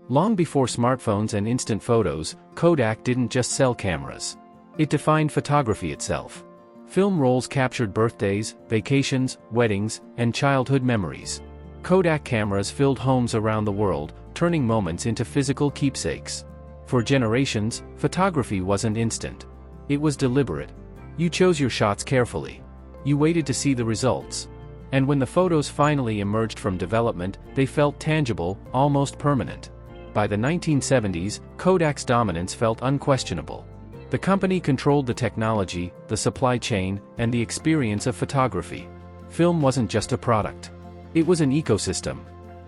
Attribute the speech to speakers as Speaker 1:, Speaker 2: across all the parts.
Speaker 1: Long before smartphones and instant photos, Kodak didn't just sell cameras. It defined photography itself. Film rolls captured birthdays, vacations, weddings, and childhood memories. Kodak cameras filled homes around the world, turning moments into physical keepsakes. For generations, photography wasn't instant. It was deliberate. You chose your shots carefully. You waited to see the results. And when the photos finally emerged from development, they felt tangible, almost permanent. By the 1970s, Kodak's dominance felt unquestionable. The company controlled the technology, the supply chain, and the experience of photography. Film wasn't just a product. It was an ecosystem.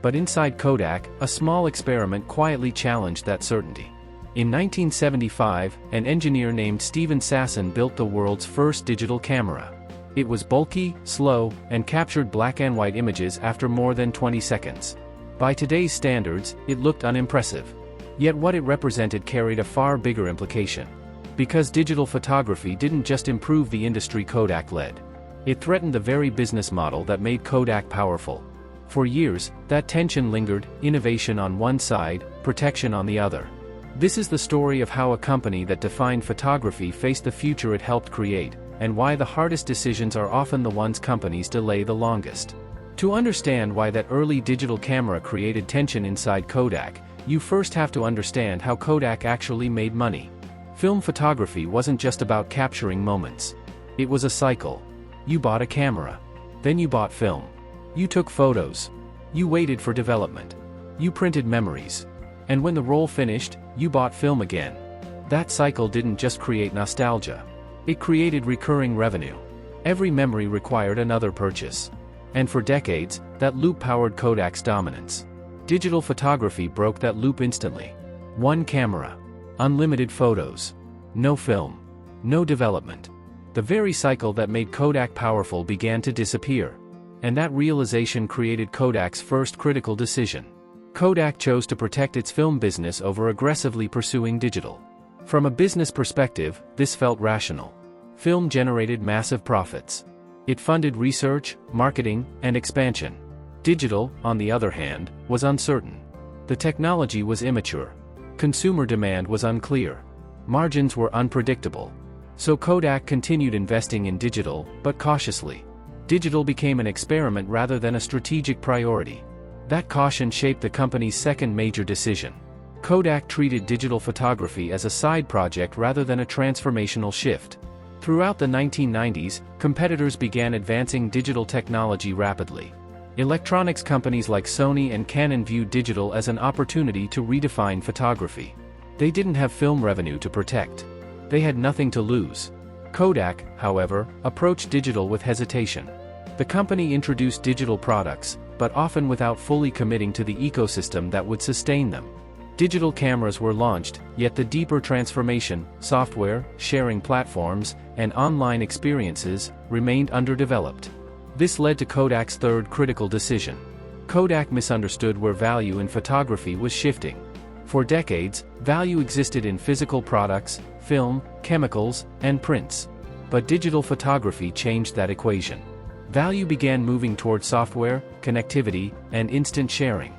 Speaker 1: But inside Kodak, a small experiment quietly challenged that certainty. In 1975, an engineer named Steven Sasson built the world's first digital camera. It was bulky, slow, and captured black and white images after more than 20 seconds. By today's standards, it looked unimpressive. Yet what it represented carried a far bigger implication. Because digital photography didn't just improve the industry Kodak led. It threatened the very business model that made Kodak powerful. For years, that tension lingered, innovation on one side, protection on the other. This is the story of how a company that defined photography faced the future it helped create, and why the hardest decisions are often the ones companies delay the longest. To understand why that early digital camera created tension inside Kodak, you first have to understand how Kodak actually made money. Film photography wasn't just about capturing moments. It was a cycle. You bought a camera. Then you bought film. You took photos. You waited for development. You printed memories. And when the roll finished, you bought film again. That cycle didn't just create nostalgia. It created recurring revenue. Every memory required another purchase. And for decades, that loop powered Kodak's dominance. Digital photography broke that loop instantly. One camera. Unlimited photos. No film. No development. The very cycle that made Kodak powerful began to disappear. And that realization created Kodak's first critical decision. Kodak chose to protect its film business over aggressively pursuing digital. From a business perspective, this felt rational. Film generated massive profits. It funded research, marketing, and expansion. Digital, on the other hand, was uncertain. The technology was immature. Consumer demand was unclear. Margins were unpredictable. So Kodak continued investing in digital, but cautiously. Digital became an experiment rather than a strategic priority. That caution shaped the company's second major decision. Kodak treated digital photography as a side project rather than a transformational shift. Throughout the 1990s, competitors began advancing digital technology rapidly. Electronics companies like Sony and Canon viewed digital as an opportunity to redefine photography. They didn't have film revenue to protect. They had nothing to lose. Kodak, however, approached digital with hesitation. The company introduced digital products, but often without fully committing to the ecosystem that would sustain them. Digital cameras were launched, yet the deeper transformation, software, sharing platforms, and online experiences, remained underdeveloped. This led to Kodak's third critical decision. Kodak misunderstood where value in photography was shifting. For decades, value existed in physical products, film, chemicals, and prints. But digital photography changed that equation. Value began moving toward software, connectivity, and instant sharing.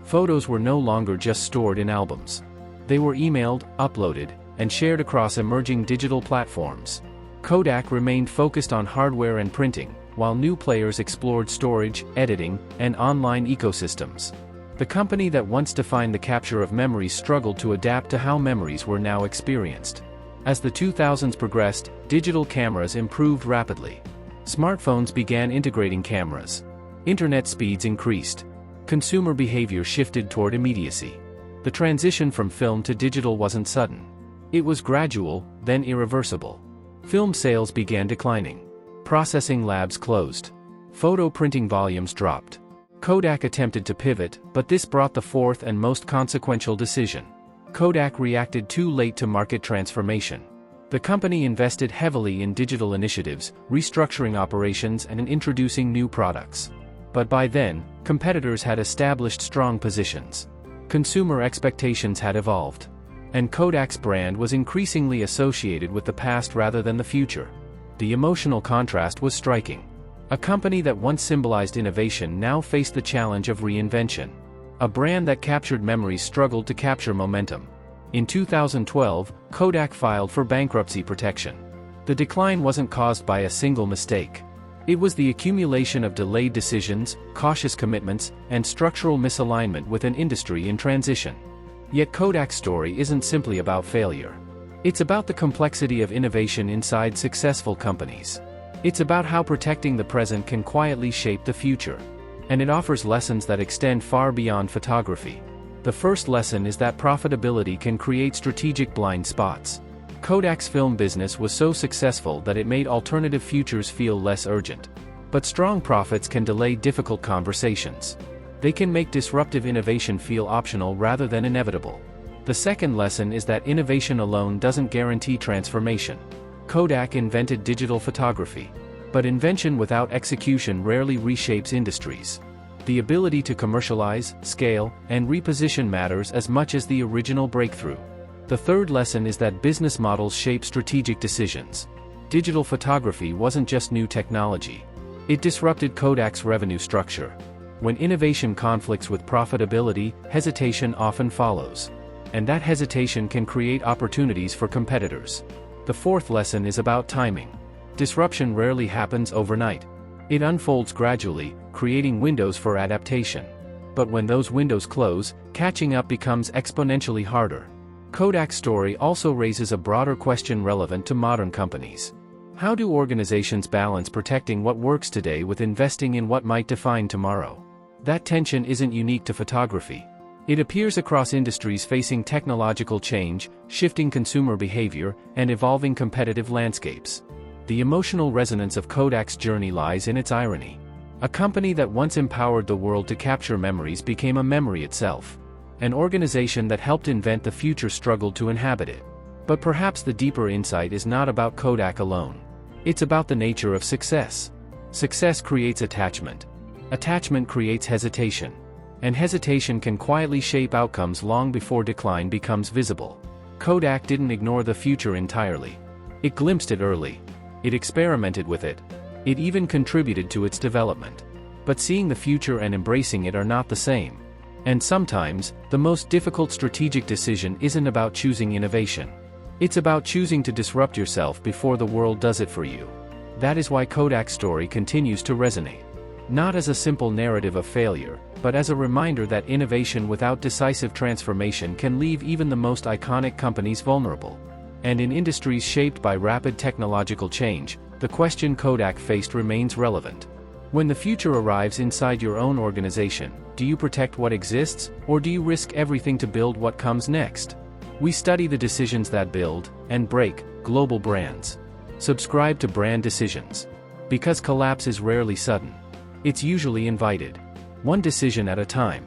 Speaker 1: Photos were no longer just stored in albums. They were emailed, uploaded, and shared across emerging digital platforms. Kodak remained focused on hardware and printing, while new players explored storage, editing, and online ecosystems. The company that once defined the capture of memories struggled to adapt to how memories were now experienced. As the 2000s progressed, digital cameras improved rapidly. Smartphones began integrating cameras. Internet speeds increased. Consumer behavior shifted toward immediacy. The transition from film to digital wasn't sudden. It was gradual, then irreversible. Film sales began declining. Processing labs closed. Photo printing volumes dropped. Kodak attempted to pivot, but this brought the fourth and most consequential decision. Kodak reacted too late to market transformation. The company invested heavily in digital initiatives, restructuring operations and introducing new products. But by then, competitors had established strong positions. Consumer expectations had evolved. And Kodak's brand was increasingly associated with the past rather than the future. The emotional contrast was striking. A company that once symbolized innovation now faced the challenge of reinvention. A brand that captured memories struggled to capture momentum. In 2012, Kodak filed for bankruptcy protection. The decline wasn't caused by a single mistake. It was the accumulation of delayed decisions, cautious commitments, and structural misalignment with an industry in transition. Yet Kodak's story isn't simply about failure. It's about the complexity of innovation inside successful companies. It's about how protecting the present can quietly shape the future. And it offers lessons that extend far beyond photography. The first lesson is that profitability can create strategic blind spots. Kodak's film business was so successful that it made alternative futures feel less urgent. But strong profits can delay difficult conversations. They can make disruptive innovation feel optional rather than inevitable. The second lesson is that innovation alone doesn't guarantee transformation. Kodak invented digital photography. But invention without execution rarely reshapes industries. The ability to commercialize, scale, and reposition matters as much as the original breakthrough. The third lesson is that business models shape strategic decisions. Digital photography wasn't just new technology. It disrupted Kodak's revenue structure. When innovation conflicts with profitability, hesitation often follows. And that hesitation can create opportunities for competitors. The fourth lesson is about timing. Disruption rarely happens overnight. It unfolds gradually, creating windows for adaptation. But when those windows close, catching up becomes exponentially harder. Kodak's story also raises a broader question relevant to modern companies. How do organizations balance protecting what works today with investing in what might define tomorrow? That tension isn't unique to photography. It appears across industries facing technological change, shifting consumer behavior, and evolving competitive landscapes. The emotional resonance of Kodak's journey lies in its irony. A company that once empowered the world to capture memories became a memory itself. An organization that helped invent the future struggled to inhabit it. But perhaps the deeper insight is not about Kodak alone. It's about the nature of success. Success creates attachment. Attachment creates hesitation. And hesitation can quietly shape outcomes long before decline becomes visible. Kodak didn't ignore the future entirely. It glimpsed it early. It experimented with it. It even contributed to its development. But seeing the future and embracing it are not the same. And sometimes, the most difficult strategic decision isn't about choosing innovation. It's about choosing to disrupt yourself before the world does it for you. That is why Kodak's story continues to resonate. Not as a simple narrative of failure, but as a reminder that innovation without decisive transformation can leave even the most iconic companies vulnerable. And in industries shaped by rapid technological change, the question Kodak faced remains relevant. When the future arrives inside your own organization, do you protect what exists, or do you risk everything to build what comes next? We study the decisions that build, and break, global brands. Subscribe to Brand Decisions. Because collapse is rarely sudden. It's usually invited. One decision at a time.